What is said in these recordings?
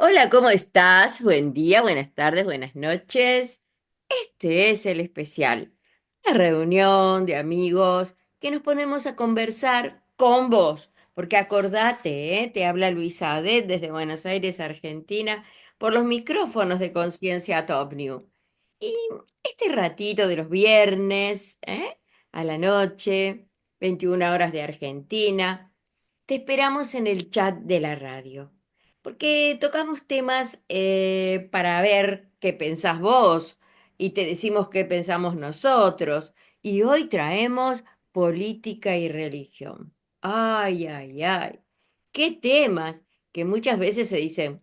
Hola, ¿cómo estás? Buen día, buenas tardes, buenas noches. Este es el especial, una reunión de amigos que nos ponemos a conversar con vos, porque acordate, te habla Luisa Adet desde Buenos Aires, Argentina, por los micrófonos de Conciencia Top New. Y este ratito de los viernes, a la noche, 21 horas de Argentina. Te esperamos en el chat de la radio, porque tocamos temas para ver qué pensás vos y te decimos qué pensamos nosotros. Y hoy traemos política y religión. Ay, ay, ay. Qué temas que muchas veces se dicen.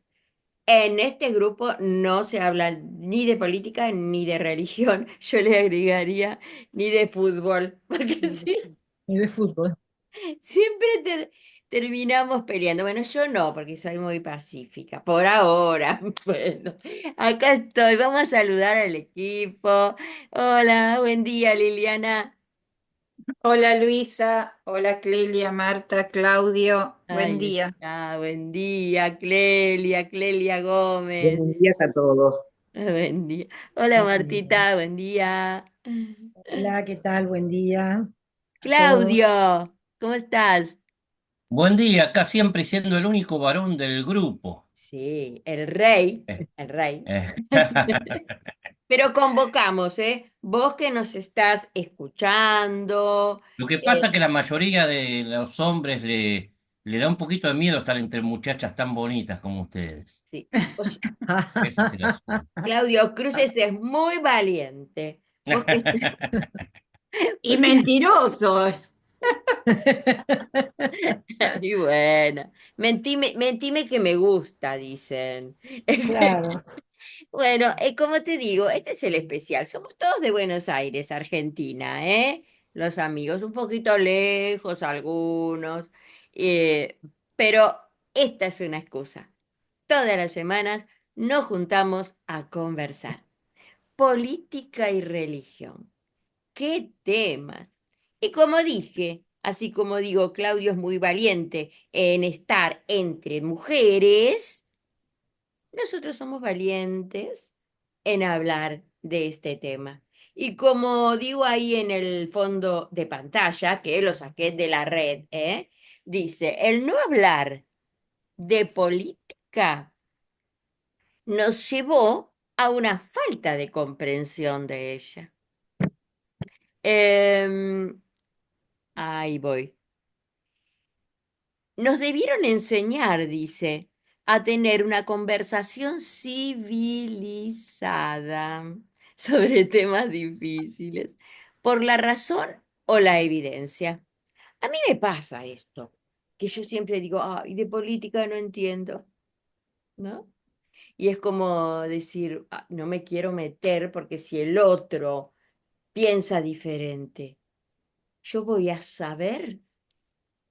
En este grupo no se habla ni de política ni de religión. Yo le agregaría ni de fútbol, porque sí. Y de fútbol. Siempre terminamos peleando. Bueno, yo no, porque soy muy pacífica. Por ahora. Bueno, acá estoy. Vamos a saludar al equipo. Hola, buen día, Liliana. Hola Luisa, hola Clelia, Marta, Claudio, buen Ahí día. está, buen día, Clelia Gómez. Buenos días a todos. Buen día. Hola, Buen día. Martita, buen día. Hola, ¿qué tal? Buen día a todos. Claudio, ¿cómo estás? Buen día, acá siempre siendo el único varón del grupo. Sí, el rey, Eh, el rey. eh, Pero convocamos, ¿eh? Vos que nos estás escuchando. Lo que eh, pasa es que la mayoría de los hombres le da un poquito de miedo estar entre muchachas tan bonitas como ustedes. sí. Ese es el asunto. Claudio Cruces es muy valiente. Vos que Y mentiroso. y bueno, mentime que me gusta, dicen. Claro, Bueno, como te digo, este es el especial. Somos todos de Buenos Aires, Argentina, ¿eh? Los amigos, un poquito lejos algunos, eh, pero esta es una excusa. Todas las semanas nos juntamos a conversar. Política y religión. ¿Qué temas? Y como dije, así como digo, Claudio es muy valiente en estar entre mujeres. Nosotros somos valientes en hablar de este tema. Y como digo ahí en el fondo de pantalla, que lo saqué de la red, dice, el no hablar de política nos llevó a una falta de comprensión de ella. Em, ahí voy. Nos debieron enseñar, dice, a tener una conversación civilizada sobre temas difíciles, por la razón o la evidencia. A mí me pasa esto, que yo siempre digo, ay, de política no entiendo, ¿no? Y es como decir, "Ah, no me quiero meter porque si el otro piensa diferente, yo voy a saber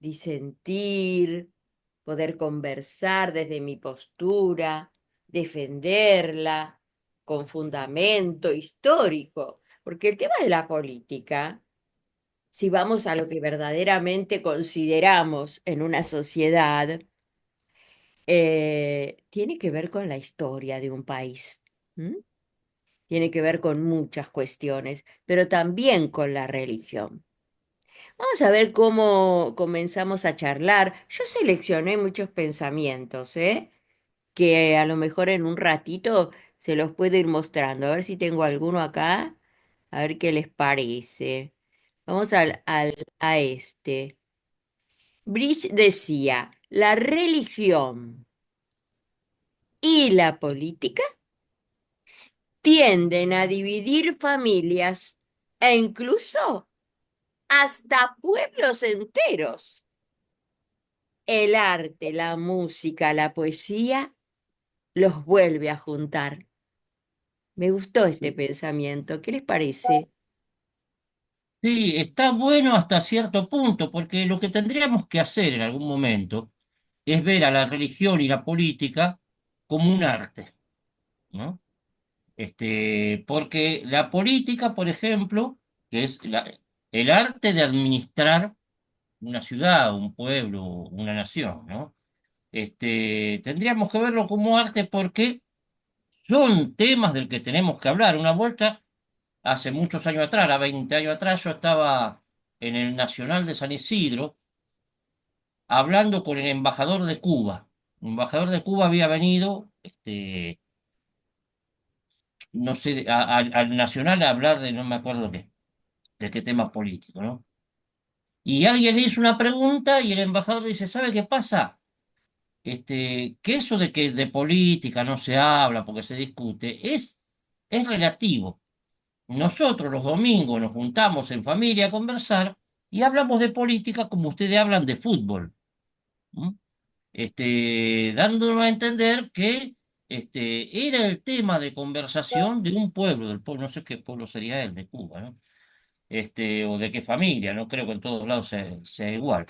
disentir, poder conversar desde mi postura, defenderla con fundamento histórico, porque el tema de la política, si vamos a lo que verdaderamente consideramos en una sociedad, tiene que ver con la historia de un país. ¿M? Tiene que ver con muchas cuestiones, pero también con la religión. Vamos a ver cómo comenzamos a charlar. Yo seleccioné muchos pensamientos, que a lo mejor en un ratito se los puedo ir mostrando. A ver si tengo alguno acá, a ver qué les parece. Vamos a este. Bridge decía, la religión y la política tienden a dividir familias e incluso hasta pueblos enteros. El arte, la música, la poesía los vuelve a juntar. Me gustó este sí. pensamiento. ¿Qué les parece? Sí, está bueno hasta cierto punto, porque lo que tendríamos que hacer en algún momento es ver a la religión y la política como un arte, ¿no? Porque la política, por ejemplo, que es el arte de administrar una ciudad, un pueblo, una nación, ¿no? tendríamos que verlo como arte porque son temas del que tenemos que hablar. Una vuelta, hace muchos años atrás, a 20 años atrás, yo estaba en el Nacional de San Isidro hablando con el embajador de Cuba. El embajador de Cuba había venido, no sé, al Nacional a hablar de no me acuerdo qué, de qué tema político, ¿no? Y alguien le hizo una pregunta y el embajador dice, ¿sabe qué pasa? Que eso de que de política no se habla porque se discute es relativo. Nosotros los domingos nos juntamos en familia a conversar y hablamos de política como ustedes hablan de fútbol. ¿M? Dándonos a entender que era el tema de conversación de un pueblo, del pueblo, no sé qué pueblo sería el de Cuba, ¿no? O de qué familia, no creo que en todos lados sea igual.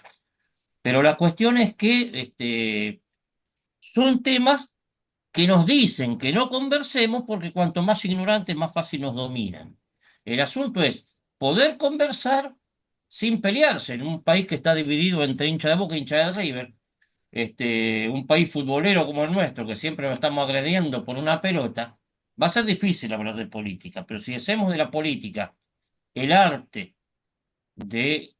Pero la cuestión es que son temas que nos dicen que no conversemos porque cuanto más ignorantes, más fácil nos dominan. El asunto es poder conversar sin pelearse en un país que está dividido entre hincha de Boca e hincha de River, un país futbolero como el nuestro, que siempre lo estamos agrediendo por una pelota. Va a ser difícil hablar de política, pero si hacemos de la política el arte de,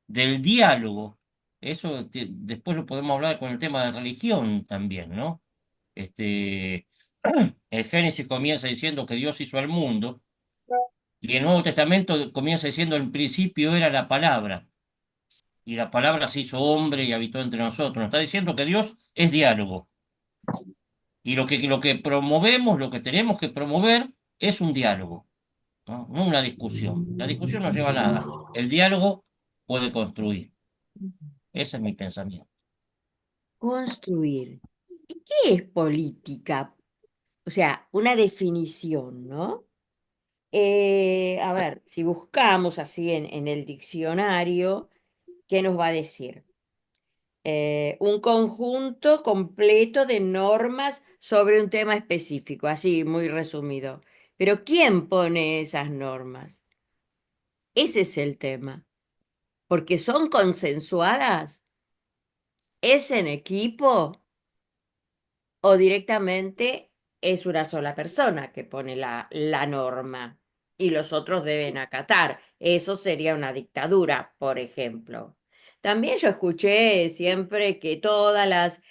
del diálogo, eso después lo podemos hablar con el tema de religión también, ¿no? Este, el Génesis comienza diciendo que Dios hizo al mundo, y el Nuevo Testamento comienza diciendo el principio era la palabra, y la palabra se hizo hombre y habitó entre nosotros. Nos está diciendo que Dios es diálogo, y lo que promovemos, lo que tenemos que promover es un diálogo, ¿no? No una discusión. La discusión no lleva a nada. El diálogo puede construir. Ese es mi pensamiento. Construir. ¿Y qué es política? O sea, una definición, ¿no? A ver, si buscamos así en el diccionario, ¿qué nos va a decir? Un conjunto completo de normas sobre un tema específico, así muy resumido. Pero ¿quién pone esas normas? Ese es el tema, porque son consensuadas, es en equipo o directamente es una sola persona que pone la norma y los otros deben acatar. Eso sería una dictadura, por ejemplo. También yo escuché siempre que todas las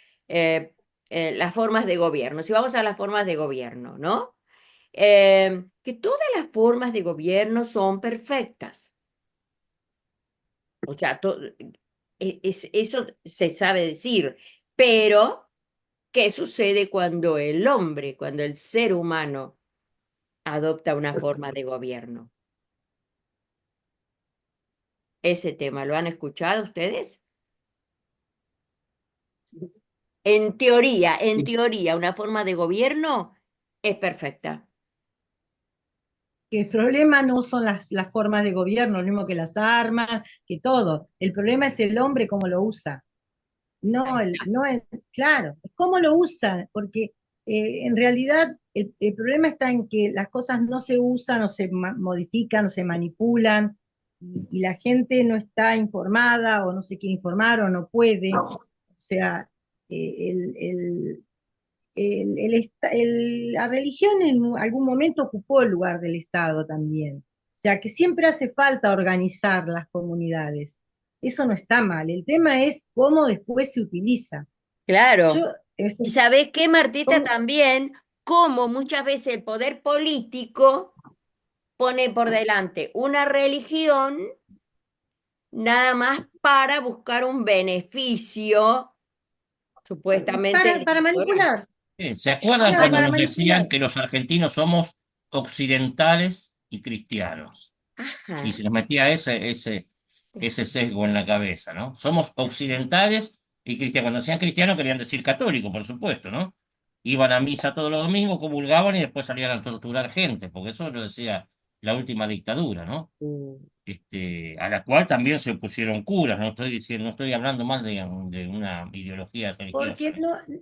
formas de gobierno, si vamos a las formas de gobierno, ¿no? Que todas las formas de gobierno son perfectas. O sea, eso se sabe decir, pero ¿qué sucede cuando el hombre, cuando el ser humano adopta una forma de gobierno? Ese tema, ¿lo han escuchado ustedes? En Sí. teoría, una forma de gobierno es perfecta. Que el problema no son las formas de gobierno, lo mismo que las armas, que todo. El problema es el hombre cómo lo usa. No, no claro, es cómo lo usa, porque en realidad el problema está en que las cosas no se usan, o se modifican, o se manipulan, y la gente no está informada, o no se quiere informar, o no puede. O sea, la religión en algún momento ocupó el lugar del Estado también. O sea, que siempre hace falta organizar las comunidades. Eso no está mal. El tema es cómo después se utiliza. Yo, Claro. es, ¿Y sabés qué, Martita? ¿cómo? También, cómo muchas veces el poder político pone por delante una religión nada más para buscar un beneficio supuestamente Para electoral. manipular. ¿Se acuerdan Claro, cuando para nos decían manipular. que los argentinos somos occidentales y cristianos? Y Ajá. se nos metía ese sesgo en la cabeza, ¿no? Somos occidentales y cristianos. Cuando decían cristianos querían decir católico, por supuesto, ¿no? Iban a misa todos los domingos, comulgaban y después salían a torturar gente, porque eso lo decía la última dictadura, ¿no? Mm. A la cual también se opusieron curas, no estoy diciendo, no estoy hablando mal de una ideología religiosa, Porque ¿eh?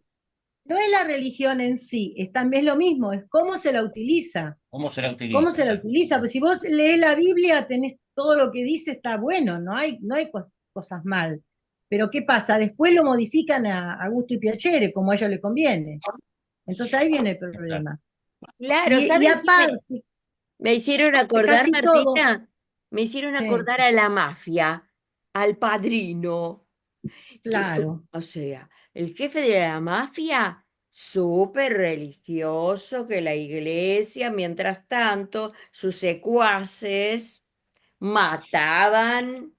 no es la religión en sí, es también lo mismo, es cómo se la utiliza. ¿Cómo se la ¿Cómo utiliza? se la Sí. utiliza? Pues si vos lees la Biblia, tenés todo lo que dice está bueno, no hay cosas mal. Pero ¿qué pasa? Después lo modifican a gusto y piacere, como a ellos les conviene. Entonces ahí viene el problema. Claro, Y ¿sabes qué aparte, me hicieron acordar, casi todo, Martina? Me hicieron sí, acordar a la mafia, al padrino. claro, O sea, el jefe de la mafia, súper religioso, que la iglesia, mientras tanto, sus secuaces mataban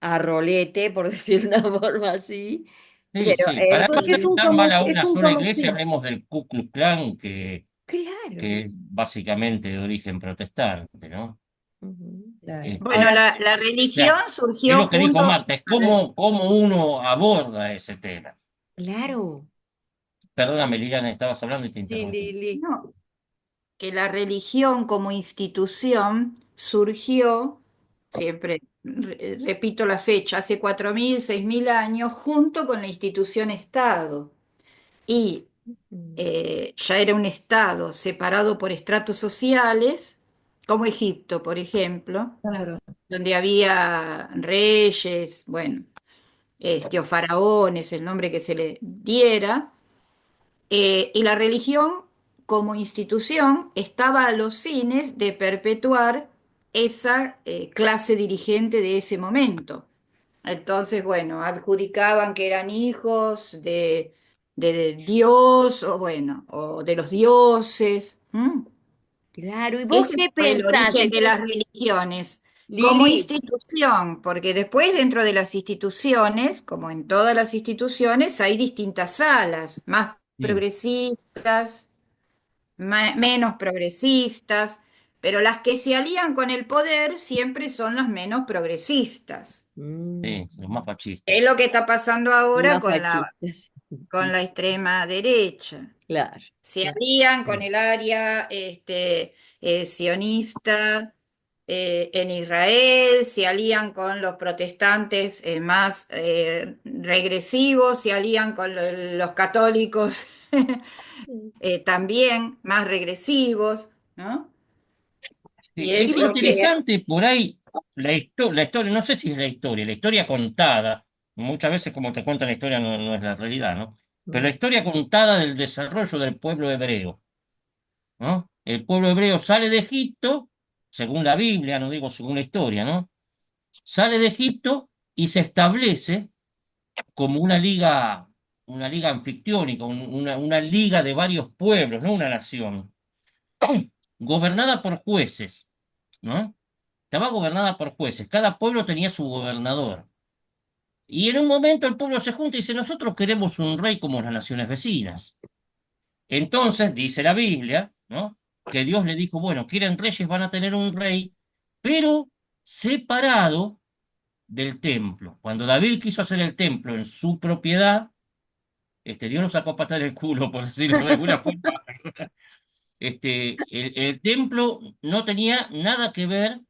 a rolete, por decir una forma así, Sí, pero sí, para no porque sí, ser tan mala es una un sola como iglesia, si, hablemos del Ku Klux Klan, que claro. es básicamente de origen protestante, ¿no? Ujú. claro. Bueno, Este, la o sea, religión es surgió lo que dijo junto, Marta, es cómo uno aborda ese tema. Claro, Perdóname, Liliana, estabas hablando y te sí, interrumpí. Lili. no, que la religión como institución surgió, siempre repito la fecha, hace 4.000, 6.000 años, junto con la institución Estado. Y Mm. ya era un Estado separado por estratos sociales, como Egipto, por ejemplo, Claro. donde había reyes, bueno, o faraones, el nombre que se le diera, y la religión como institución estaba a los fines de perpetuar esa clase dirigente de ese momento. Entonces, bueno, adjudicaban que eran hijos de Dios o bueno, o de los dioses. ¿M? Claro, ¿y vos Ese qué fue el pensás? origen de las religiones como Lili, institución, porque después dentro de las instituciones, como en todas las instituciones, hay distintas salas, más Sí, progresistas, menos progresistas, pero las que se alían con el poder siempre son las menos progresistas. mm, sí, los más Es fascistas. lo que está pasando ahora más machistas. con la extrema derecha. Claro, Se claro. alían con Sí, el área sionista en Israel, se alían con los protestantes más regresivos, se alían con los católicos también más regresivos, ¿no? Y sí, ¿Y es es vos lo que... qué? interesante por ahí la historia, no sé si es la historia contada, muchas veces como te cuentan la historia no es la realidad, ¿no? Pero la Mm, historia contada del desarrollo del pueblo hebreo, ¿no? El pueblo hebreo sale de Egipto, según la Biblia, no digo según la historia, ¿no? Sale de Egipto y se establece como una liga anfictiónica, una liga de varios pueblos, no una nación, gobernada por jueces, ¿no? Estaba gobernada por jueces, cada pueblo tenía su gobernador. Y en un momento el pueblo se junta y dice, nosotros queremos un rey como las naciones vecinas. Entonces, dice la Biblia, ¿no? Que Dios le dijo, bueno, quieren reyes, van a tener un rey, pero separado del templo. Cuando David quiso hacer el templo en su propiedad, Dios lo sacó a patar el culo, por decirlo de alguna forma. El templo no tenía nada que ver,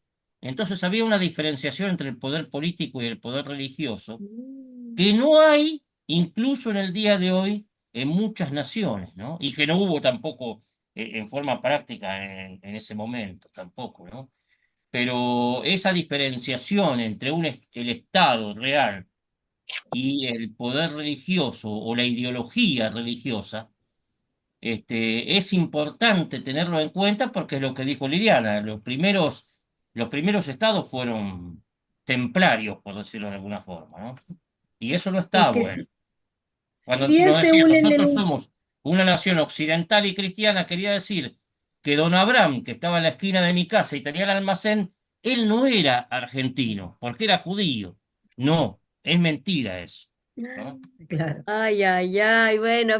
entonces había una diferenciación entre el poder político y el poder religioso, mm, que no hay incluso en el día de hoy en muchas naciones, ¿no? Y que no hubo tampoco en forma práctica en ese momento, tampoco, ¿no? Pero esa diferenciación entre el Estado real y el poder religioso o la ideología religiosa, es importante tenerlo en cuenta porque es lo que dijo Liliana, los primeros estados fueron templarios, por decirlo de alguna forma, ¿no? Y eso no Es está que bueno. si Cuando bien nos se decía, unen nosotros en, somos una nación occidental y cristiana, quería decir que don Abraham, que estaba en la esquina de mi casa y tenía el almacén, él no era argentino, porque era judío. No, es mentira eso, ¿no? claro, ay, ay, ay, bueno,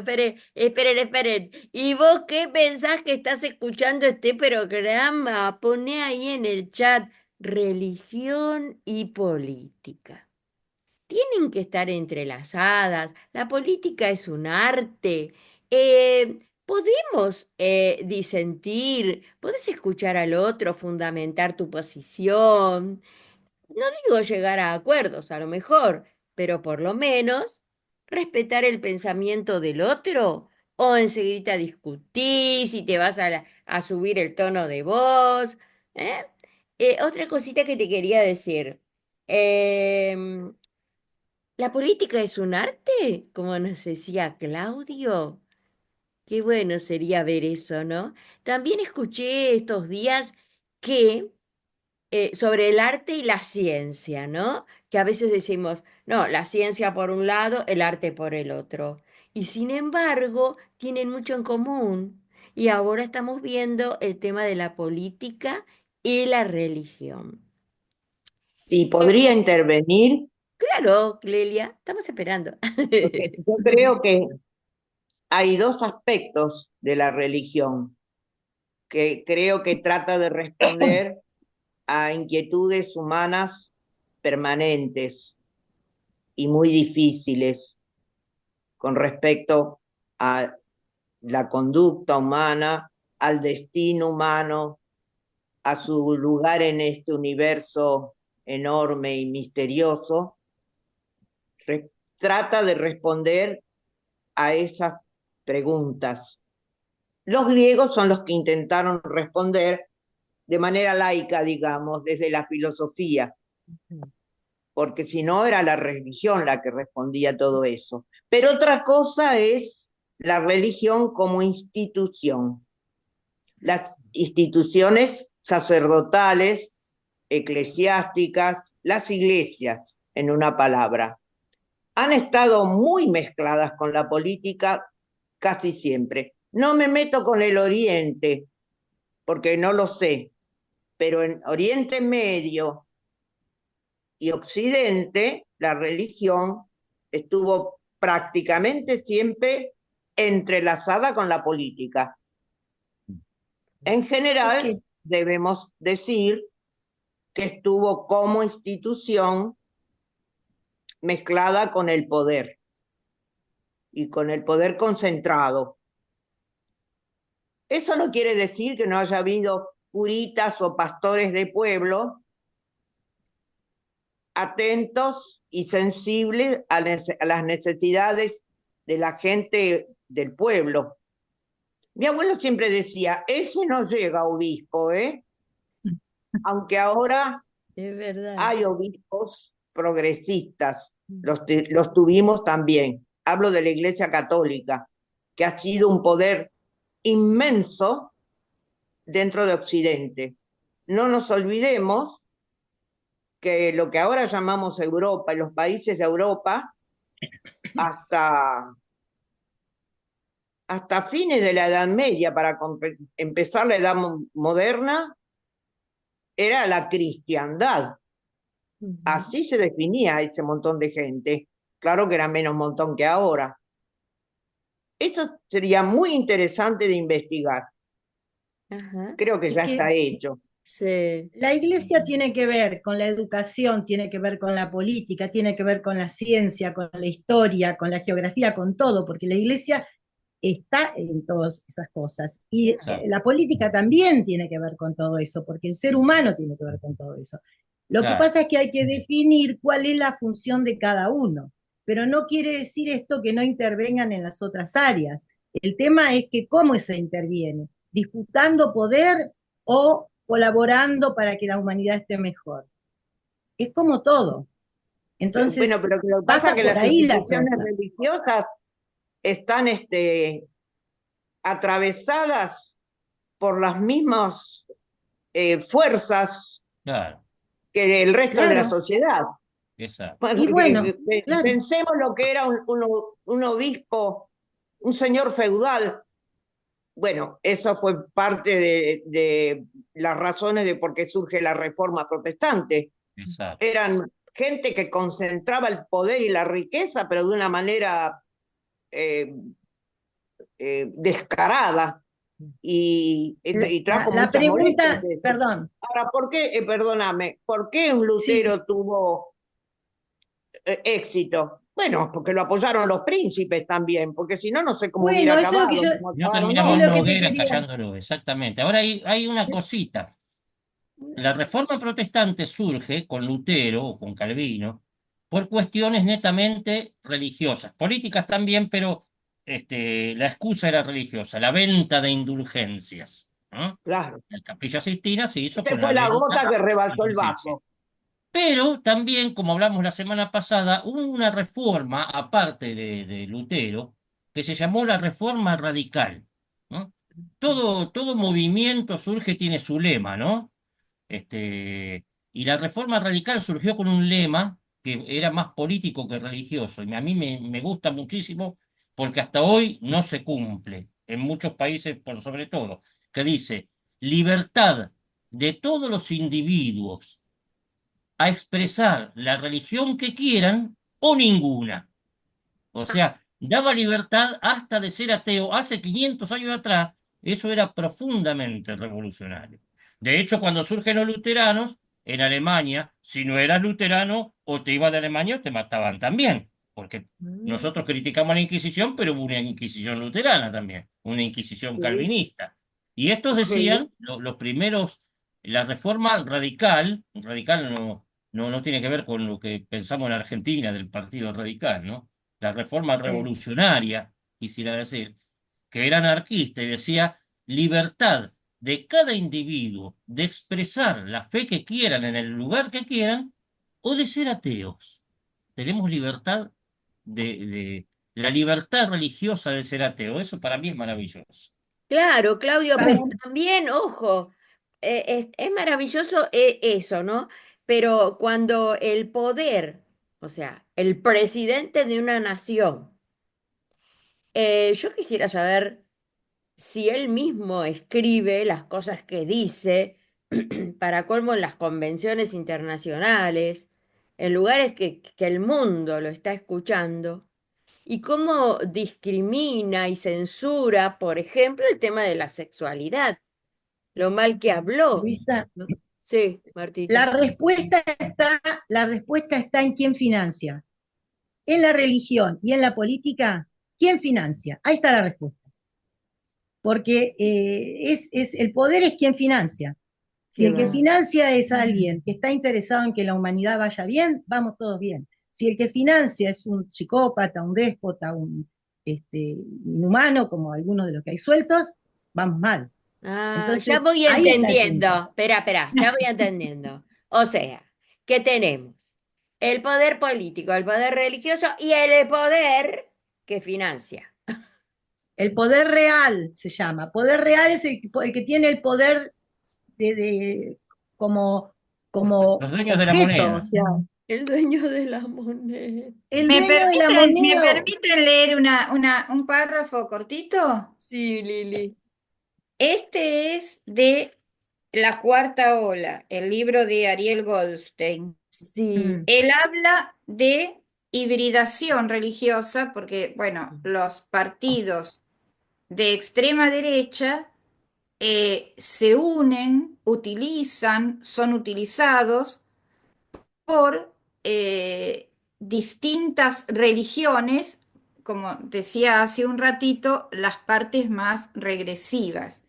esperen. ¿Y vos qué pensás que estás escuchando este programa? Poné ahí en el chat religión y política. Tienen que estar entrelazadas. La política es un arte. Podemos disentir, podés escuchar al otro, fundamentar tu posición. No digo llegar a acuerdos, a lo mejor, pero por lo menos respetar el pensamiento del otro o enseguida discutir si te vas a subir el tono de voz. ¿Eh? Otra cosita que te quería decir. Em, ¿La política es un arte? Como nos decía Claudio. Qué bueno sería ver eso, ¿no? También escuché estos días que sobre el arte y la ciencia, ¿no? Que a veces decimos, no, la ciencia por un lado, el arte por el otro. Y sin embargo, tienen mucho en común. Y ahora estamos viendo el tema de la política y la religión. Si podría intervenir, Claro, Clelia, estamos esperando. porque yo creo que hay dos aspectos de la religión que creo que trata de responder a inquietudes humanas permanentes y muy difíciles con respecto a la conducta humana, al destino humano, a su lugar en este universo enorme y misterioso. Trata de responder a esas preguntas. Los griegos son los que intentaron responder de manera laica, digamos, desde la filosofía, porque si no era la religión la que respondía a todo eso. Pero otra cosa es la religión como institución. Las instituciones sacerdotales, eclesiásticas, las iglesias, en una palabra, han estado muy mezcladas con la política casi siempre. No me meto con el Oriente, porque no lo sé, pero en Oriente Medio y Occidente, la religión estuvo prácticamente siempre entrelazada con la política. En general, debemos decir que estuvo como institución mezclada con el poder y con el poder concentrado. Eso no quiere decir que no haya habido curitas o pastores de pueblo atentos y sensibles a las necesidades de la gente del pueblo. Mi abuelo siempre decía, ese no llega obispo, aunque ahora Es verdad. hay obispos progresistas, los tuvimos también. Hablo de la Iglesia Católica, que ha sido un poder inmenso dentro de Occidente. No nos olvidemos que lo que ahora llamamos Europa y los países de Europa, hasta fines de la Edad Media, para empezar la Edad Moderna, era la cristiandad. Así se definía ese montón de gente. Claro que era menos montón que ahora. Eso sería muy interesante de investigar. Ajá. Creo que Es ya que está hecho. Sí. la iglesia tiene que ver con la educación, tiene que ver con la política, tiene que ver con la ciencia, con la historia, con la geografía, con todo, porque la iglesia está en todas esas cosas. Y Exacto. la política también tiene que ver con todo eso, porque el ser humano tiene que ver con todo eso. Lo que Claro. pasa es que hay que definir cuál es la función de cada uno, pero no quiere decir esto que no intervengan en las otras áreas. El tema es que cómo se interviene, disputando poder o colaborando para que la humanidad esté mejor. Es como todo. Bueno, Entonces, pero lo que pasa es pasa que por las ahí la instituciones cosa. religiosas están atravesadas por las mismas fuerzas Claro, que el resto de la Claro, sociedad. exacto. y bueno, Porque claro. pensemos lo que era un obispo, un señor feudal. Bueno, eso fue parte de las razones de por qué surge la Reforma Protestante. Exacto. Eran gente que concentraba el poder y la riqueza, pero de una manera descarada y trajo La muchas molestias pregunta, eso. perdón, Ahora, ¿por qué, perdóname, por qué un sí, Lutero tuvo éxito? Bueno, porque lo apoyaron los príncipes también, porque si no, no sé cómo hubiera bueno, eso es lo que acabado, yo, como No acabaron terminaba es una lo otros. que te hoguera quería, callándolo, exactamente. Ahora hay una cosita. La reforma protestante surge con Lutero o con Calvino por cuestiones netamente religiosas, políticas también, pero la excusa era religiosa, la venta de indulgencias, ¿no? Claro. La Capilla Sixtina se hizo Esa con la fue la venta gota que de rebalsó el indulgencias. vaso. Pero también, como hablamos la semana pasada, hubo una reforma, aparte de Lutero, que se llamó la reforma radical, ¿no? Todo movimiento surge, tiene su lema, ¿no? Y la reforma radical surgió con un lema que era más político que religioso, y a mí me gusta muchísimo porque hasta hoy no se cumple, en muchos países por sobre todo, que dice libertad de todos los individuos a expresar la religión que quieran o ninguna. O sea, daba libertad hasta de ser ateo. Hace 500 años atrás, eso era profundamente revolucionario. De hecho, cuando surgen los luteranos, en Alemania, si no eras luterano, o te ibas de Alemania o te mataban también. Porque Mm, nosotros criticamos la Inquisición, pero hubo una Inquisición luterana también, una Inquisición sí, calvinista. Y estos sí. decían, los primeros, la reforma radical, radical no tiene que ver con lo que pensamos en Argentina del Partido Radical, ¿no? La reforma Sí. revolucionaria, quisiera decir, que era anarquista y decía libertad de cada individuo de expresar la fe que quieran en el lugar que quieran o de ser ateos. Tenemos libertad la libertad religiosa de ser ateo. Eso para mí es maravilloso. Claro, Claudio, pero Bueno, también, ojo, es maravilloso eso, ¿no? Pero cuando el poder, o sea, el presidente de una nación, yo quisiera saber si él mismo escribe las cosas que dice, para colmo en las convenciones internacionales, en lugares que el mundo lo está escuchando, y cómo discrimina y censura, por ejemplo, el tema de la sexualidad, lo mal que habló, Luisa, ¿no? Sí, la Martita. respuesta está, la respuesta está en quién financia. En la religión y en la política, ¿quién financia? Ahí está la respuesta. Porque el poder es quien financia. Si Qué el que va. financia es alguien que está interesado en que la humanidad vaya bien, vamos todos bien. Si el que financia es un psicópata, un déspota, inhumano, como algunos de los que hay sueltos, vamos mal. Ah, ya Entonces, voy ahí está el entendiendo. punto. Espera, ya voy entendiendo. O sea, que tenemos el poder político, el poder religioso y el poder que financia. El poder real se llama. Poder real es el que tiene el poder de como, como Los dueños de la objeto, o moneda. sea, El dueño de la moneda. el dueño de la Me moneda. permiten leer un párrafo cortito? Sí, Lili. Este es de La Cuarta Ola, el libro de Ariel Goldstein. Sí. Mm. Él habla de hibridación religiosa porque, bueno, los partidos de extrema derecha se unen, utilizan, son utilizados por distintas religiones, como decía hace un ratito, las partes más regresivas.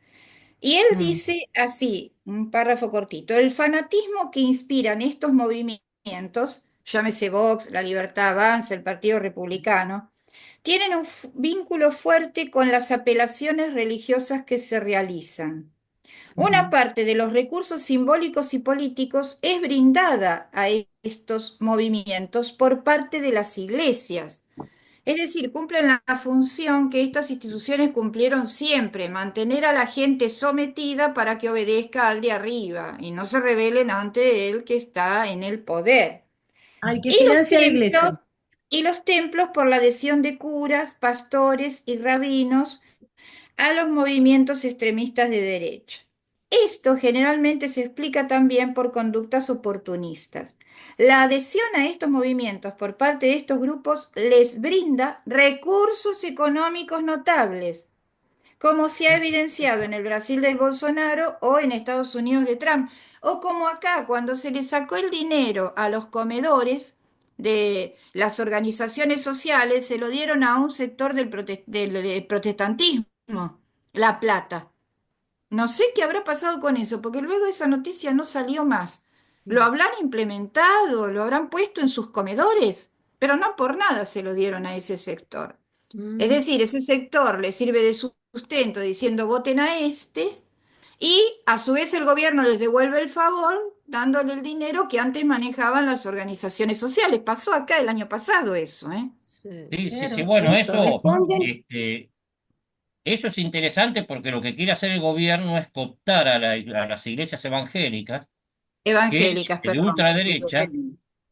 Y él Mm. dice así, un párrafo cortito, el fanatismo que inspiran estos movimientos, llámese Vox, La Libertad Avanza, el Partido Republicano, tienen un vínculo fuerte con las apelaciones religiosas que se realizan. Una parte de los recursos simbólicos y políticos es brindada a estos movimientos por parte de las iglesias. Es decir, cumplen la función que estas instituciones cumplieron siempre, mantener a la gente sometida para que obedezca al de arriba y no se rebelen ante el que está en el poder. Al que Y los financia la templos, iglesia. y los templos por la adhesión de curas, pastores y rabinos a los movimientos extremistas de derecha. Esto generalmente se explica también por conductas oportunistas. La adhesión a estos movimientos por parte de estos grupos les brinda recursos económicos notables, como se ha evidenciado en el Brasil del Bolsonaro o en Estados Unidos de Trump, o como acá cuando se le sacó el dinero a los comedores de las organizaciones sociales, se lo dieron a un sector del protestantismo, la plata. No sé qué habrá pasado con eso, porque luego esa noticia no salió más. ¿Lo habrán implementado? ¿Lo habrán puesto en sus comedores? Pero no por nada se lo dieron a ese sector. Es Mm. decir, ese sector le sirve de sustento diciendo voten a este y a su vez el gobierno les devuelve el favor dándole el dinero que antes manejaban las organizaciones sociales. Pasó acá el año pasado eso, ¿eh? Sí. Sí, sí, sí, Claro, por bueno, eso responden, eso es interesante porque lo que quiere hacer el gobierno es cooptar a las iglesias evangélicas que, Evangélicas, de perdón, me equivoqué. ultraderecha,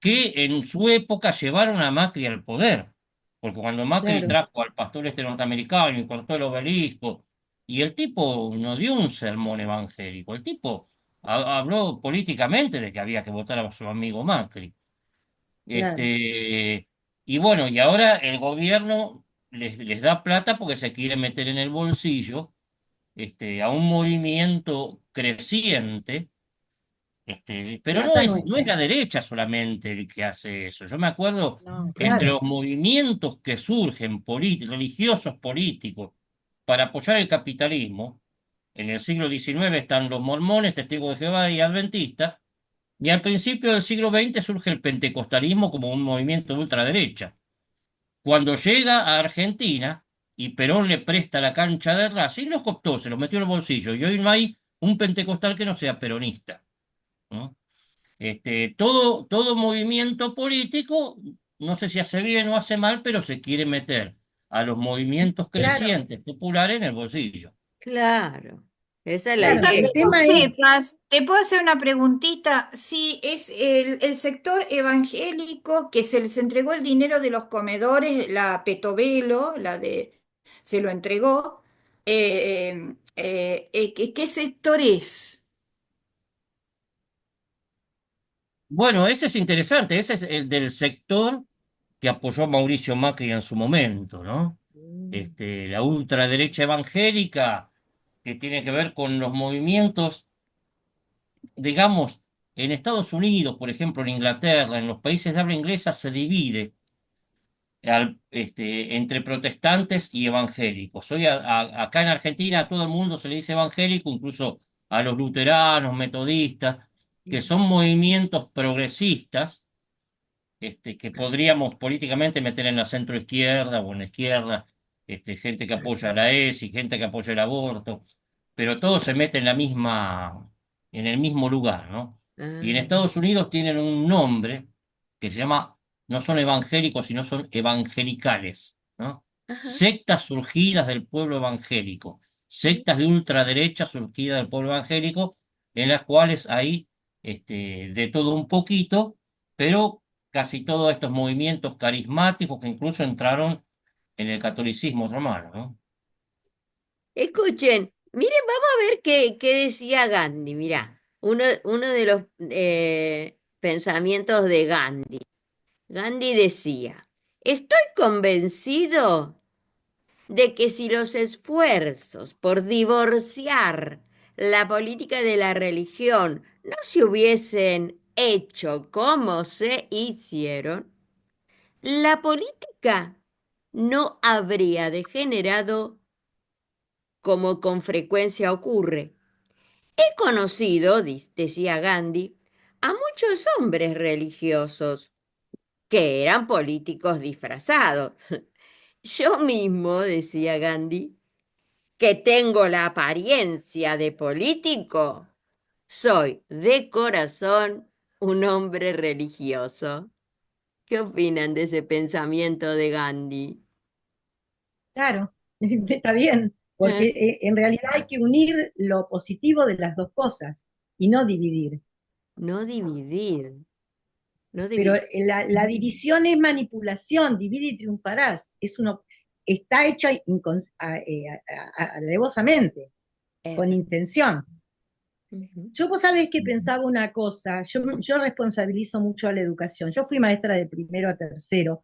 que en su época llevaron a Macri al poder. Porque cuando Macri claro, trajo al pastor este norteamericano y cortó el obelisco, y el tipo no dio un sermón evangélico, el tipo habló políticamente de que había que votar a su amigo Macri. claro. Y bueno, y ahora el gobierno les da plata porque se quiere meter en el bolsillo a un movimiento creciente, pero Plata no es nuestra. la derecha solamente el que hace eso. Yo me acuerdo No, entre claro, los movimientos que surgen religiosos políticos para apoyar el capitalismo, en el siglo XIX están los mormones, testigos de Jehová y adventistas, y al principio del siglo XX surge el pentecostalismo como un movimiento de ultraderecha. Cuando llega a Argentina y Perón le presta la cancha de Racing, los cooptó, se los metió en el bolsillo, y hoy no hay un pentecostal que no sea peronista, ¿no? Todo movimiento político, no sé si hace bien o hace mal, pero se quiere meter a los movimientos claro, crecientes populares en el bolsillo. Claro, esa es la Pero claro. tal idea. El vez no tema es, sepas, te puedo hacer una preguntita. Si es el sector evangélico que se les entregó el dinero de los comedores, la Petovelo, se lo entregó, ¿qué sector es? Bueno, ese es interesante, ese es el del sector que apoyó a Mauricio Macri en su momento, ¿no? Mm. La ultraderecha evangélica, que tiene que ver con los movimientos, digamos, en Estados Unidos, por ejemplo, en Inglaterra, en los países de habla inglesa, se divide entre protestantes y evangélicos. Acá en Argentina a todo el mundo se le dice evangélico, incluso a los luteranos, metodistas, que son movimientos progresistas que podríamos políticamente meter en la centro izquierda o en la izquierda, gente que apoya la ESI, gente que apoya el aborto, pero todo se mete en el mismo lugar, ¿no? Y en Ah, Estados Unidos tienen un nombre que se llama, no son evangélicos, sino son evangelicales, ¿no? ajá. Sectas surgidas del pueblo evangélico, sectas de ultraderecha surgidas del pueblo evangélico, en las cuales hay de todo un poquito, pero casi todos estos movimientos carismáticos que incluso entraron en el catolicismo romano, ¿no? Escuchen, miren, vamos a ver qué decía Gandhi. Mirá, uno de los pensamientos de Gandhi. Gandhi decía, estoy convencido de que si los esfuerzos por divorciar la política de la religión no se hubiesen hecho como se hicieron, la política no habría degenerado como con frecuencia ocurre. He conocido, decía Gandhi, a muchos hombres religiosos que eran políticos disfrazados. Yo mismo, decía Gandhi, que tengo la apariencia de político, soy de corazón un hombre religioso. ¿Qué opinan de ese pensamiento de Gandhi? claro, está bien, porque en realidad hay que unir lo positivo de las dos cosas y no dividir. No dividir, no Pero dividir. la división es manipulación, divide y triunfarás. Está hecho alevosamente, Es con verdad. intención. Ujú. Yo vos sabés que pensaba una cosa, yo responsabilizo mucho a la educación. Yo fui maestra de primero a tercero,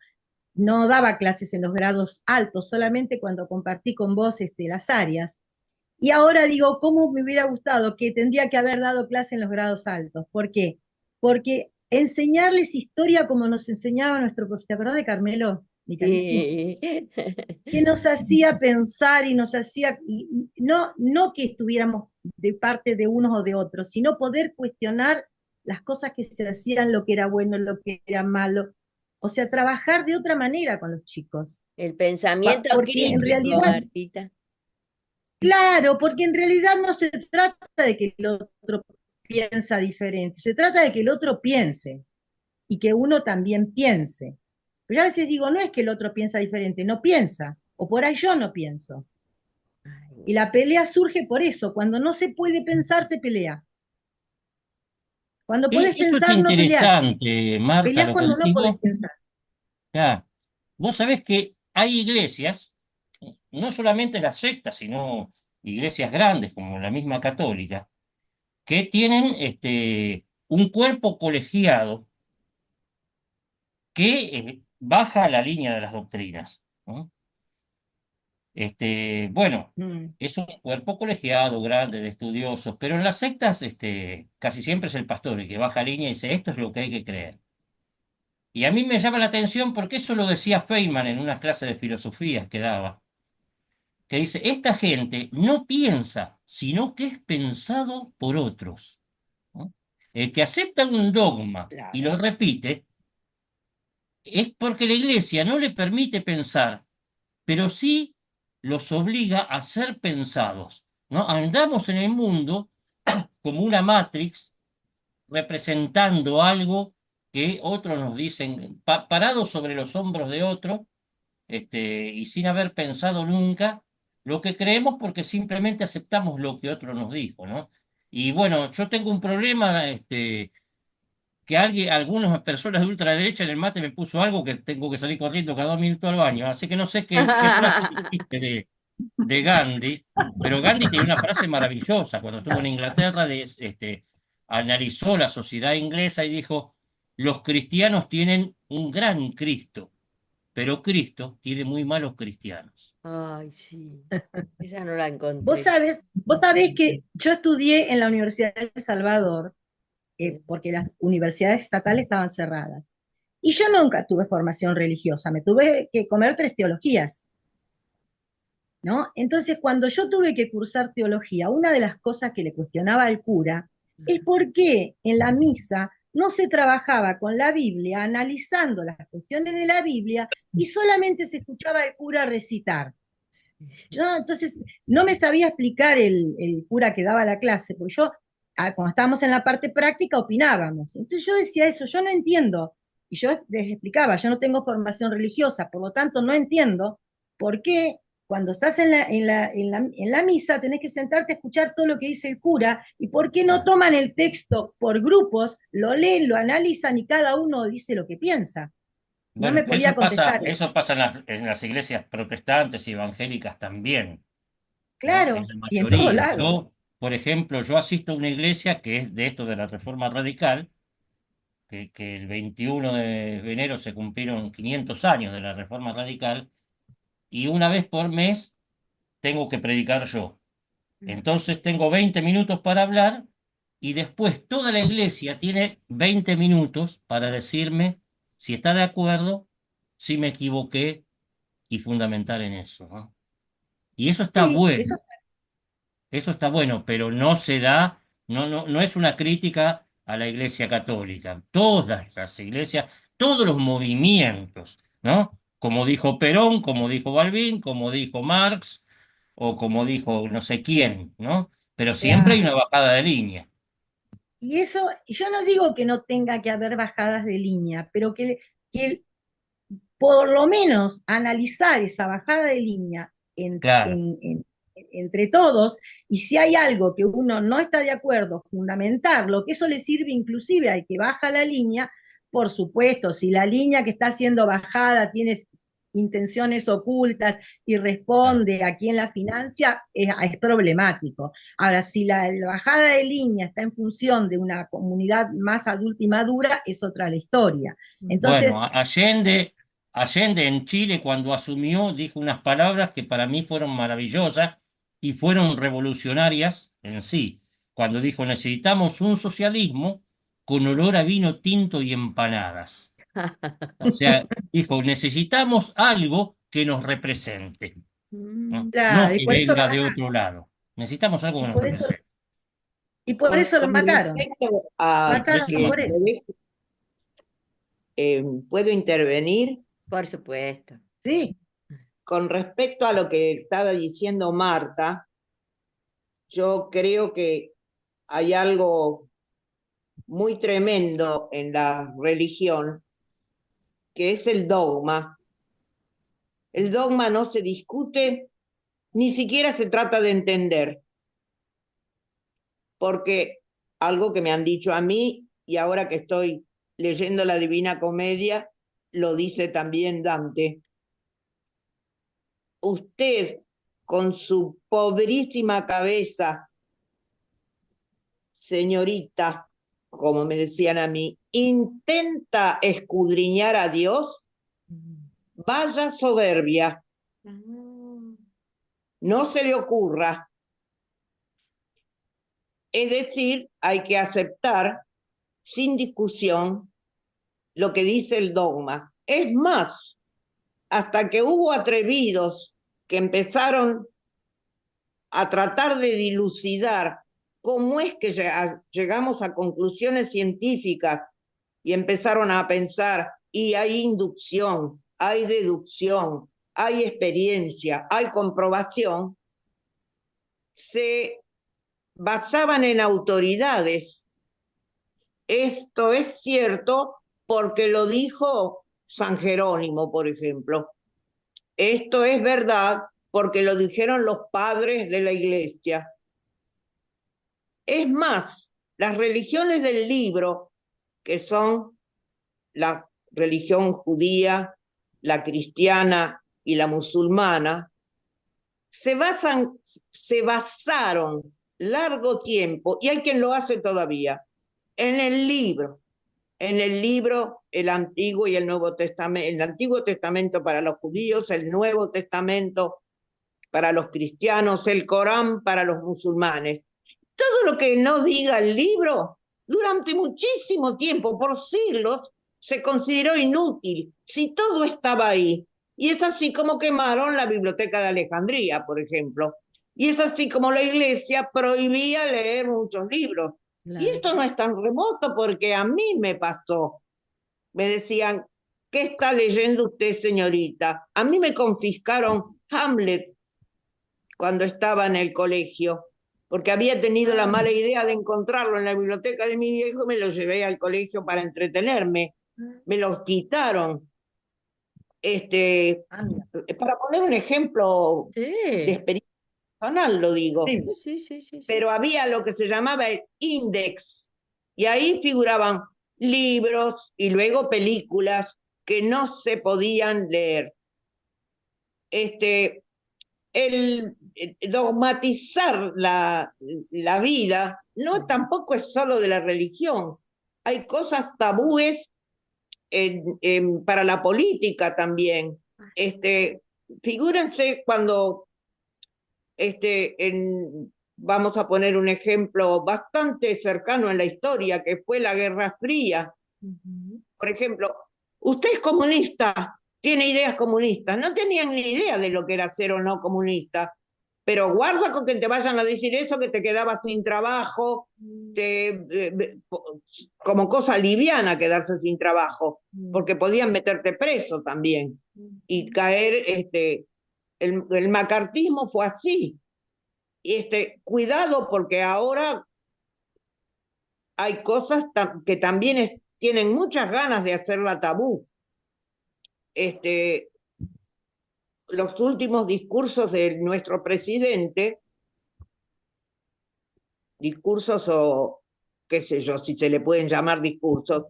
no daba clases en los grados altos, solamente cuando compartí con vos las áreas. Y ahora digo, ¿cómo me hubiera gustado que tendría que haber dado clase en los grados altos? ¿Por qué? Porque enseñarles historia como nos enseñaba nuestro profesor, ¿te acordás de Carmelo? Mi Carisi, Sí. que nos hacía pensar y nos hacía, no que estuviéramos de parte de unos o de otros, sino poder cuestionar las cosas que se hacían, lo que era bueno, lo que era malo. O sea, trabajar de otra manera con los chicos. El pensamiento Porque en crítico, realidad, Martita. claro, porque en realidad no se trata de que el otro piensa diferente, se trata de que el otro piense y que uno también piense. Pero yo a veces digo, no es que el otro piensa diferente, no piensa, o por ahí yo no pienso. Y la pelea surge por eso, cuando no se puede pensar, se pelea. Cuando podés Eso es pensar, no peleás. interesante, Marta, Peleás lo que cuando no decís podés vos. pensar. Ya. Vos sabés que hay iglesias, no solamente las sectas, sino iglesias grandes como la misma católica, que tienen un cuerpo colegiado que baja la línea de las doctrinas, ¿no? Bueno, Mm. es un cuerpo colegiado grande de estudiosos, pero en las sectas casi siempre es el pastor el que baja línea y dice, esto es lo que hay que creer. Y a mí me llama la atención porque eso lo decía Feynman en unas clases de filosofía que daba, que dice, esta gente no piensa, sino que es pensado por otros, ¿no? El que acepta un dogma y Claro. lo repite es porque la iglesia no le permite pensar, pero sí los obliga a ser pensados, ¿no? Andamos en el mundo como una matrix representando algo que otros nos dicen, parados sobre los hombros de otro, y sin haber pensado nunca lo que creemos porque simplemente aceptamos lo que otro nos dijo, ¿no? Y bueno, yo tengo un problema, que algunas personas de ultraderecha en el mate me puso algo que tengo que salir corriendo cada 2 minutos al baño, así que no sé qué frase dijiste de Gandhi, pero Gandhi tiene una frase maravillosa cuando estuvo en Inglaterra, analizó la sociedad inglesa y dijo, los cristianos tienen un gran Cristo, pero Cristo tiene muy malos cristianos. Ay, sí. Esa no la Vos encontré. sabés, vos sabés que yo estudié en la Universidad de El Salvador, Sí. porque las universidades estatales estaban cerradas. Y yo nunca tuve formación religiosa, me tuve que comer 3 teologías, ¿no? Entonces, cuando yo tuve que cursar teología, una de las cosas que le cuestionaba al cura es por qué en la misa no se trabajaba con la Biblia, analizando las cuestiones de la Biblia, y solamente se escuchaba al cura recitar. Yo entonces no me sabía explicar el cura que daba la clase, porque yo, cuando estábamos en la parte práctica, opinábamos. Entonces yo decía eso, yo no entiendo. Y yo les explicaba, yo no tengo formación religiosa, por lo tanto no entiendo por qué cuando estás en la misa tenés que sentarte a escuchar todo lo que dice el cura, y por qué no toman el texto por grupos, lo leen, lo analizan y cada uno dice lo que piensa. No Bueno, me podía contestar. eso pasa en las iglesias protestantes y evangélicas también, ¿no? En Claro, la y en todos mayoría. lados. Por ejemplo, yo asisto a una iglesia que es de esto de la Reforma Radical, que el 21 de enero se cumplieron 500 años de la Reforma Radical, y una vez por mes tengo que predicar yo. Entonces tengo 20 minutos para hablar y después toda la iglesia tiene 20 minutos para decirme si está de acuerdo, si me equivoqué y fundamental en eso, ¿no? Y Sí, eso. eso está bueno, pero no se da, no es una crítica a la Iglesia Católica. Todas las iglesias, todos los movimientos, ¿no? Como dijo Perón, como dijo Balbín, como dijo Marx, o como dijo no sé quién, ¿no? Pero siempre hay Claro. una bajada de línea. Y eso, yo no digo que no tenga que haber bajadas de línea, pero que por lo menos analizar esa bajada de línea Claro. entre todos, y si hay algo que uno no está de acuerdo, fundamentarlo, que eso le sirve inclusive al que baja la línea, por supuesto, si la línea que está siendo bajada tiene intenciones ocultas y Claro. responde a quien la financia, es problemático. Ahora, si la bajada de línea está en función de una comunidad más adulta y madura, es otra la historia. Bueno, Entonces, Allende en Chile cuando asumió dijo unas palabras que para mí fueron maravillosas y fueron revolucionarias en sí, cuando dijo necesitamos un socialismo con olor a vino tinto y empanadas. O sea, dijo necesitamos algo que nos represente, ¿no? No claro, que venga de otro lado. Necesitamos algo y que nos por eso, represente. y por eso lo Con mataron. respecto a Y por eso Mataron lo que por mató. eso. puedo intervenir Por supuesto. Sí, con respecto a lo que estaba diciendo Marta. Yo creo que hay algo muy tremendo en la religión, que es el dogma. El dogma no se discute, ni siquiera se trata de entender, porque algo que me han dicho a mí, y ahora que estoy leyendo la Divina Comedia, lo dice también Dante. Usted, con su pobrísima cabeza, señorita, como me decían a mí, intenta escudriñar a Dios, vaya soberbia, no se le ocurra. Es decir, hay que aceptar sin discusión lo que dice el dogma. Es más, hasta que hubo atrevidos que empezaron a tratar de dilucidar cómo es que llegamos a conclusiones científicas y empezaron a pensar, y hay inducción, hay deducción, hay experiencia, hay comprobación, se basaban en autoridades. Esto es cierto porque lo dijo San Jerónimo, por ejemplo. Esto es verdad porque lo dijeron los padres de la Iglesia. Es más, las religiones del libro, que son la religión judía, la cristiana y la musulmana, se basaron largo tiempo, y hay quien lo hace todavía, en el libro. En el libro, el Antiguo y el Nuevo Testamento, el Antiguo Testamento para los judíos, el Nuevo Testamento para los cristianos, el Corán para los musulmanes. Todo lo que no diga el libro, durante muchísimo tiempo, por siglos, se consideró inútil, si todo estaba ahí. Y es así como quemaron la Biblioteca de Alejandría, por ejemplo. Y es así como la Iglesia prohibía leer muchos libros. Y esto no es tan remoto porque a mí me pasó. Me decían, ¿qué está leyendo usted, señorita? A mí me confiscaron Hamlet cuando estaba en el colegio, porque había tenido la mala idea de encontrarlo en la biblioteca de mi viejo y me lo llevé al colegio para entretenerme. Me los quitaron. Para poner un ejemplo de Sí, experiencia personal, lo digo. Sí. sí. Pero había lo que se llamaba el index, y ahí figuraban libros y luego películas que no se podían leer. El dogmatizar la vida no tampoco es solo de la religión. Hay cosas tabúes para la política también. Figúrense cuando vamos a poner un ejemplo bastante cercano en la historia, que fue la Guerra Fría. Por ejemplo, usted es comunista, tiene ideas comunistas. No tenían ni idea de lo que era ser o no comunista. Pero guarda con que te vayan a decir eso, que te quedabas sin trabajo, como cosa liviana quedarse sin trabajo, porque podían meterte preso también y caer, el macartismo fue así. Cuidado porque ahora hay cosas que también tienen muchas ganas de hacerla tabú. Los últimos discursos de nuestro presidente, discursos o qué sé yo, si se le pueden llamar discursos,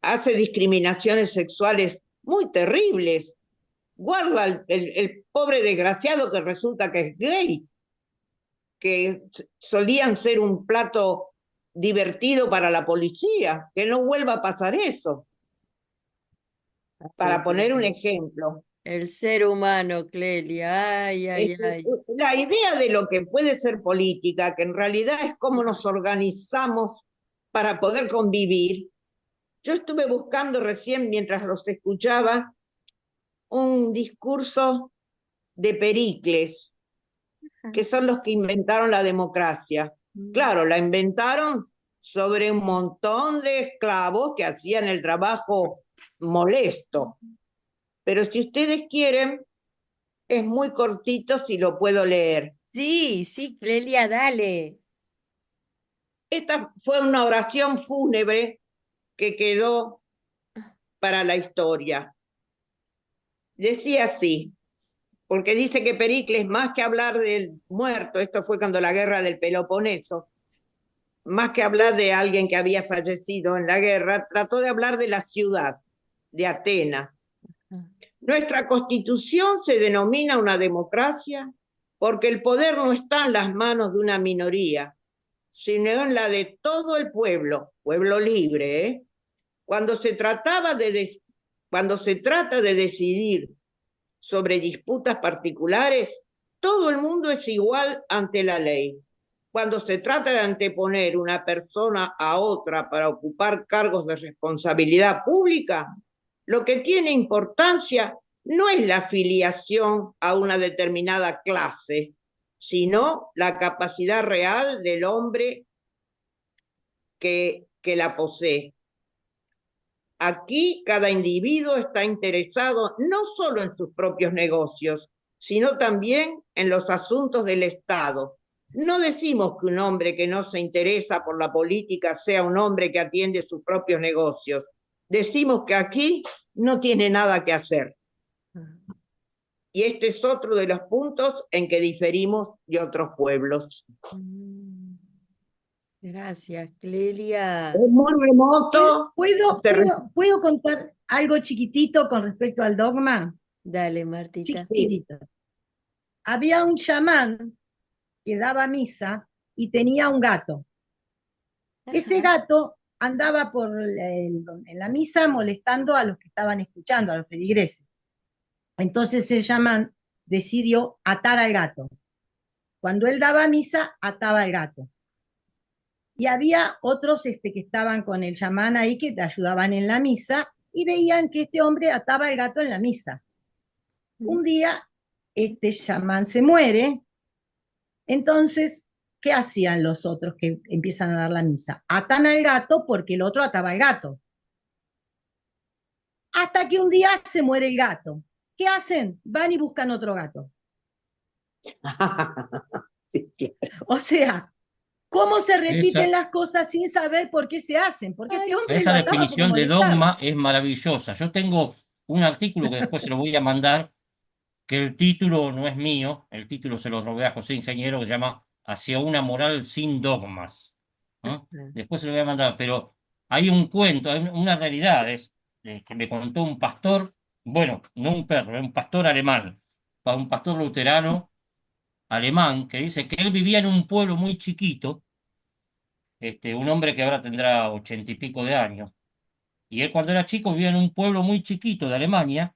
hace discriminaciones sexuales muy terribles. Guarda el pobre desgraciado que resulta que es gay, que solían ser un plato divertido para la policía, que no vuelva a pasar eso, para poner un ejemplo. El ser humano, Clelia, ay. La idea de lo que puede ser política, que en realidad es cómo nos organizamos para poder convivir. Yo estuve buscando recién, mientras los escuchaba, un discurso de Pericles, que son los que inventaron la democracia. Claro, la inventaron sobre un montón de esclavos que hacían el trabajo molesto. Pero si ustedes quieren, es muy cortito si lo puedo leer. Sí, Clelia, dale. Esta fue una oración fúnebre que quedó para la historia. Decía así, porque dice que Pericles, más que hablar del muerto, esto fue cuando la guerra del Peloponeso, más que hablar de alguien que había fallecido en la guerra, trató de hablar de la ciudad, de Atenas. Nuestra constitución se denomina una democracia porque el poder no está en las manos de una minoría, sino en la de todo el pueblo, pueblo libre, ¿eh? Cuando se trata de decidir sobre disputas particulares, todo el mundo es igual ante la ley. Cuando se trata de anteponer una persona a otra para ocupar cargos de responsabilidad pública, lo que tiene importancia no es la afiliación a una determinada clase, sino la capacidad real del hombre que la posee. Aquí cada individuo está interesado no solo en sus propios negocios, sino también en los asuntos del Estado. No decimos que un hombre que no se interesa por la política sea un hombre que atiende sus propios negocios. Decimos que aquí no tiene nada que hacer. Y este es otro de los puntos en que diferimos de otros pueblos. Gracias, Clelia. Es muy remoto. ¿Puedo contar algo chiquitito con respecto al dogma? Dale, Martita. Chiquitito. Había un chamán que daba misa y tenía un gato. Ese gato andaba en la misa molestando a los que estaban escuchando, a los feligreses. Entonces el chamán decidió atar al gato. Cuando él daba misa, ataba al gato. Y había otros que estaban con el chamán ahí que te ayudaban en la misa y veían que este hombre ataba al gato en la misa. Un día este chamán se muere, entonces, ¿qué hacían los otros que empiezan a dar la misa? Atan al gato porque el otro ataba al gato. Hasta que un día se muere el gato. ¿Qué hacen? Van y buscan otro gato. Sí, claro. O sea, ¿cómo se repiten las cosas sin saber por qué se hacen? Porque este hombre Esa lo ataba por definición de molestar. dogma es maravillosa. Yo tengo un artículo que después se lo voy a mandar, que el título no es mío, el título se lo robé a José Ingeniero, que se llama Hacia una moral sin dogmas. ¿No? Después se lo voy a mandar, pero hay un cuento, hay una realidad que me contó un pastor, bueno, no un perro, un pastor alemán, un pastor luterano alemán, que dice que él vivía en un pueblo muy chiquito, un hombre que ahora tendrá 80 y pico de años, y él cuando era chico vivía en un pueblo muy chiquito de Alemania,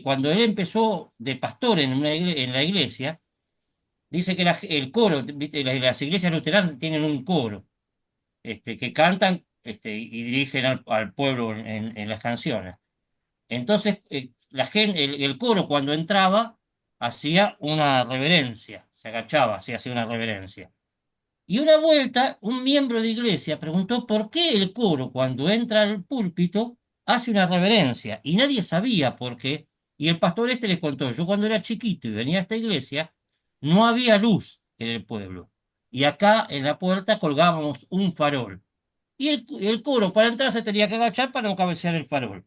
cuando él empezó de pastor en la iglesia, dice que el coro, ¿viste? Las iglesias luteranas tienen un coro, que cantan, y dirigen al pueblo en las canciones. Entonces, la gente, el coro cuando entraba hacía una reverencia, se agachaba, hacía una reverencia. Y una vuelta, un miembro de iglesia preguntó por qué el coro, cuando entra al púlpito, hace una reverencia. Y nadie sabía por qué. Y el pastor le contó, yo cuando era chiquito y venía a esta iglesia, no había luz en el pueblo. Y acá en la puerta colgábamos un farol. Y el coro para entrar se tenía que agachar para no cabecear el farol.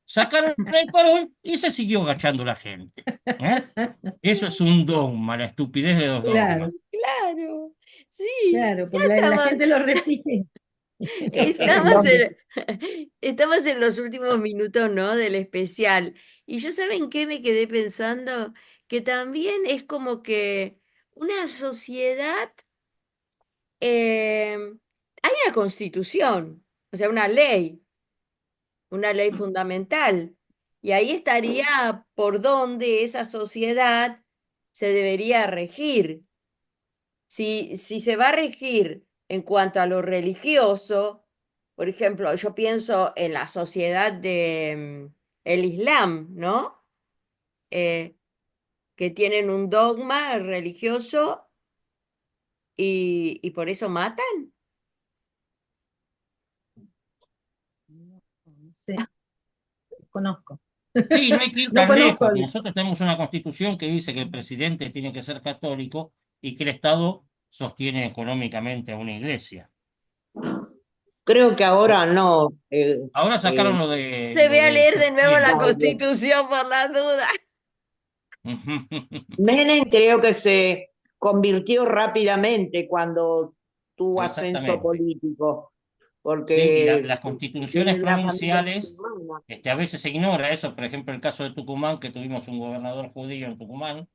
Sacaron el farol y se siguió agachando la gente. ¿Eh? Eso es un dogma, la estupidez de los dogmas. Claro, sí, Claro, ya porque la gente lo repite. estamos en, estamos en los últimos minutos, ¿no? Del especial. Y yo, ¿saben qué me quedé pensando? Que también es como que una sociedad, eh, hay una constitución, o sea, una ley fundamental. Y ahí estaría por donde esa sociedad se debería regir. Si se va a regir en cuanto a lo religioso, por ejemplo, yo pienso en la sociedad de el Islam, ¿no? Eh, que tienen un dogma religioso y por eso matan. No sé, conozco. Sí, no hay que ir No tan conozco. lejos. Nosotros tenemos una constitución que dice que el presidente tiene que ser católico y que el Estado sostiene económicamente a una iglesia. Creo que ahora no. Ahora sacaron Se lo ve a del leer de nuevo la Claudio. Constitución por la duda. Menem creo que se convirtió rápidamente cuando tuvo ascenso Exactamente. político, Sí, y porque las constituciones viene de una familia provinciales, musulmana. a veces se ignora eso, por ejemplo, el caso de Tucumán, que tuvimos un gobernador judío en Tucumán,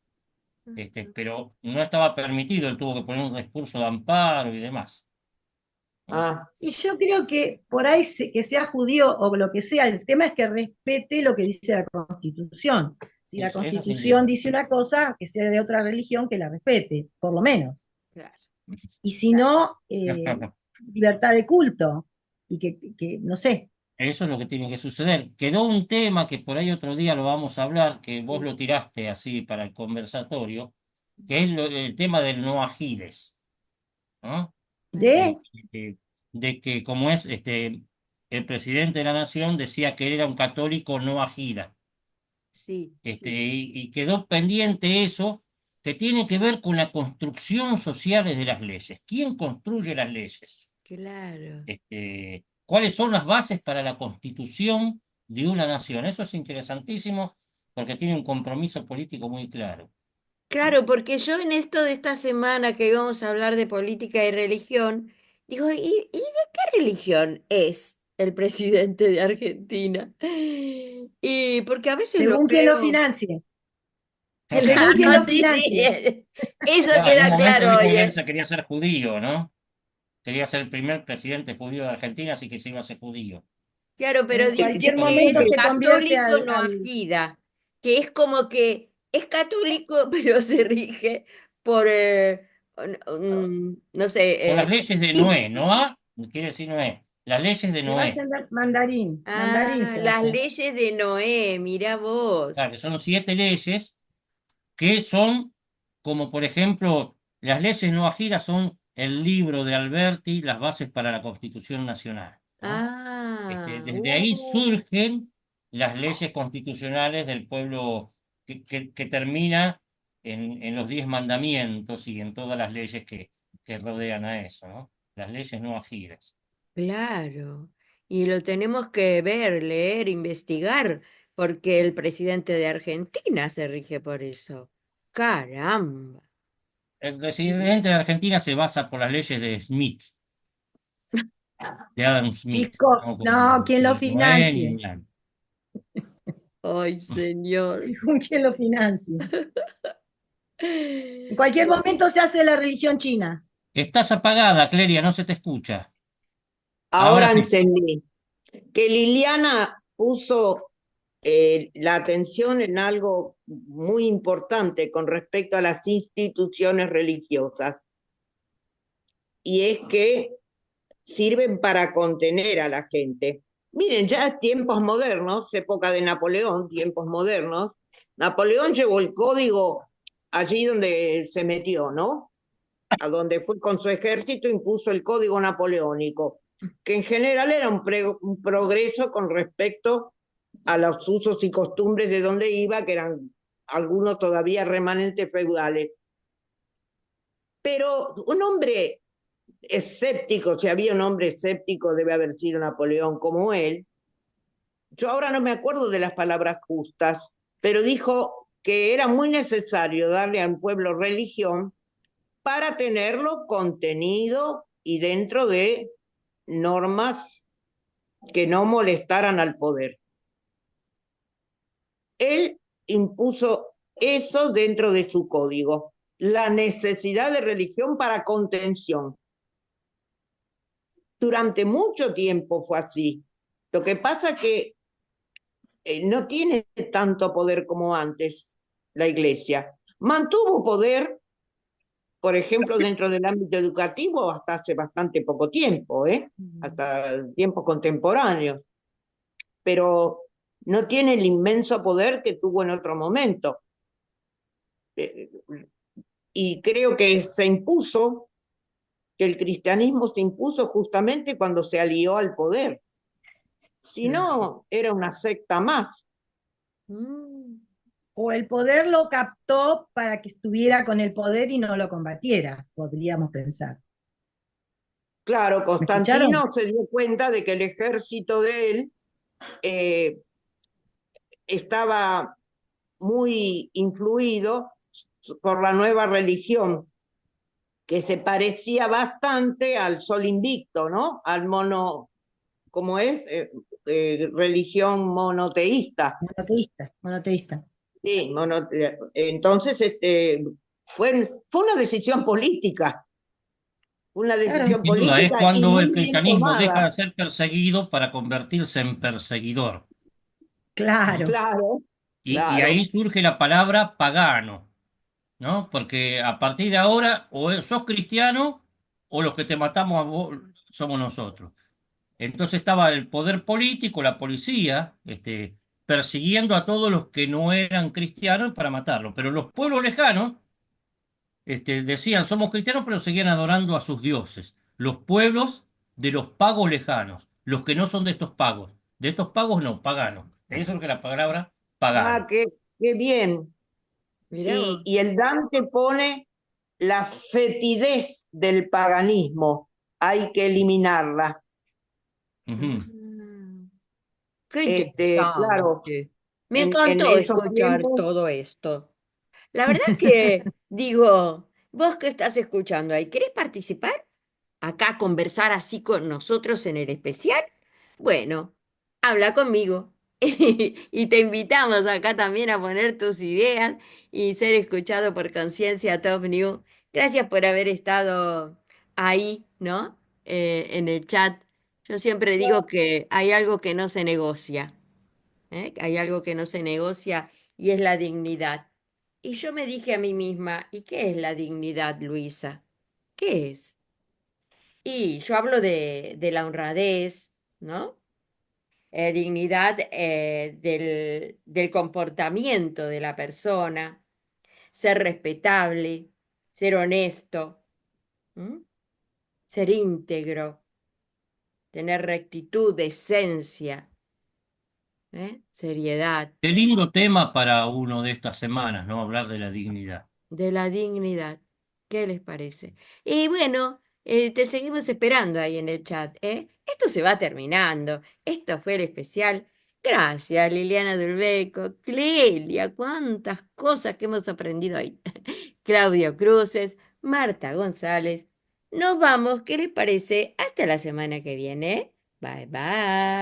pero no estaba permitido, él tuvo que poner un recurso de amparo y demás, ¿no? Ah, Y yo creo que por ahí que sea judío o lo que sea, el tema es que respete lo que dice la Constitución. Si la Eso sin Constitución duda. dice una cosa, que sea de otra religión, que la respete, por lo menos. Claro. Y si no, libertad de culto. Y no sé. Eso es lo que tiene que suceder. Quedó un tema que por ahí otro día lo vamos a hablar, que vos lo tiraste así para el conversatorio, que es el tema del no agiles, ¿no? ¿De? Este, de que como es el presidente de la nación decía que él era un católico no agira. Sí, sí, Y quedó pendiente eso, que tiene que ver con la construcción social de las leyes. ¿Quién construye las leyes? claro. ¿Cuáles son las bases para la constitución de una nación? Eso es interesantísimo porque tiene un compromiso político muy claro. Claro, porque yo en esto de esta semana que íbamos a hablar de política y religión, digo, ¿y de qué religión es el presidente de Argentina? Y porque a veces lo Según quien lo veo. financie. Según quien Claro, lo sí, sí. financie. Eso Ya, en un queda momento claro dijo hoy, que él ¿eh? se quería ser judío, ¿no? Quería ser el primer presidente judío de Argentina, así que se iba a ser judío. Claro, pero En dice cualquier que momento es se convierte católico no agida, que es como que es católico, pero se rige por, no Por sé, las leyes de Noé, espíritu. Noah quiere decir Noé, las leyes de se va a Noé, hacer mandarín. Mandarín Ah, se va a las hacer. leyes de Noé, mira vos. que son 7 leyes que son, como por ejemplo, las leyes no agidas son el libro de Alberti, las bases para la Constitución Nacional, ¿no? Ah, Desde ahí surgen las leyes constitucionales del pueblo que termina en los 10 mandamientos y en todas las leyes que rodean a eso, ¿no? Las leyes no agidas. claro. Y lo tenemos que ver, leer, investigar, porque el presidente de Argentina se rige por eso. Caramba. El presidente de Argentina se basa por las leyes de Smith, de Adam Smith, Chicos, ¿no? no, quien lo Ni Noé ni financie. Adán. Ay, señor. Según quien lo financie. En cualquier momento se hace la religión china. Estás apagada, Clelia, no se te escucha. Ahora ahora sí. encendí. Que Liliana puso la atención en algo muy importante con respecto a las instituciones religiosas, y es que sirven para contener a la gente. Miren, ya tiempos modernos, época de Napoleón, tiempos modernos, Napoleón llevó el código allí donde se metió, ¿no? A donde fue con su ejército, impuso el código napoleónico, que en general era un progreso con respecto a los usos y costumbres de donde iba, que eran algunos todavía remanentes feudales. Pero un hombre escéptico, si había un hombre escéptico, debe haber sido Napoleón como él. Yo ahora no me acuerdo de las palabras justas, pero dijo que era muy necesario darle al pueblo religión para tenerlo contenido y dentro de normas que no molestaran al poder. Él impuso eso dentro de su código, la necesidad de religión para contención. Durante mucho tiempo fue así. Lo que pasa es que no tiene tanto poder como antes la Iglesia. Mantuvo poder, por ejemplo, dentro del ámbito educativo hasta hace bastante poco tiempo, hasta tiempos contemporáneos, pero no tiene el inmenso poder que tuvo en otro momento. Y creo que se impuso, que el cristianismo se impuso justamente cuando se alió al poder. Si no, era una secta más. O el poder lo captó para que estuviera con el poder y no lo combatiera, podríamos pensar. Claro, ¿Me escucharon? Constantino se dio cuenta de que el ejército de él eh, estaba muy influido por la nueva religión, que se parecía bastante al sol invicto, ¿no? Al mono, ¿cómo es? Religión monoteísta. Monoteísta, monoteísta. Sí, entonces fue una decisión política, una Claro, decisión Sin duda, es política y cuando muy el bien cristianismo deja tomada. de ser perseguido para convertirse en perseguidor. claro. Claro, Y ahí claro. surge la palabra pagano, ¿no? Porque a partir de ahora o sos cristiano o los que te matamos a vos somos nosotros. Entonces estaba el poder político, la policía, persiguiendo a todos los que no eran cristianos para matarlos. Pero los pueblos lejanos, decían somos cristianos, pero seguían adorando a sus dioses. Los pueblos de los pagos lejanos, los que no son de estos pagos. De estos pagos no, paganos. De eso es lo que la palabra Ah, pagano. qué bien. Mirá vos. Y el Dante pone la fetidez del paganismo, hay que eliminarla. Ujú. Mm, qué Claro, interesante. Me en encantó esos escuchar tiempos, todo esto. La verdad que digo, vos que estás escuchando ahí, ¿querés participar? Acá conversar así con nosotros en el especial. Bueno, habla conmigo. Y te invitamos acá también a poner tus ideas y ser escuchado por Conciencia Top New. Gracias por haber estado ahí, ¿no? En el chat. Yo siempre digo que hay algo que no se negocia. Hay algo que no se negocia y es la dignidad. Y yo me dije a mí misma, ¿y qué es la dignidad, Luisa? ¿Qué es? Y yo hablo de la honradez, ¿no? Dignidad del comportamiento de la persona, ser respetable, ser honesto, ¿m? Ser íntegro, tener rectitud, decencia, seriedad. Qué lindo tema para uno de estas semanas, ¿no? Hablar de la dignidad. De la dignidad. ¿Qué les parece? Y bueno, te seguimos esperando ahí en el chat, ¿eh? Esto se va terminando. Esto fue el especial. Gracias, Liliana Dulbeco, Clelia, cuántas cosas que hemos aprendido ahí. Claudio Cruces, Marta González. Nos vamos, ¿qué les parece? Hasta la semana que viene. Bye bye.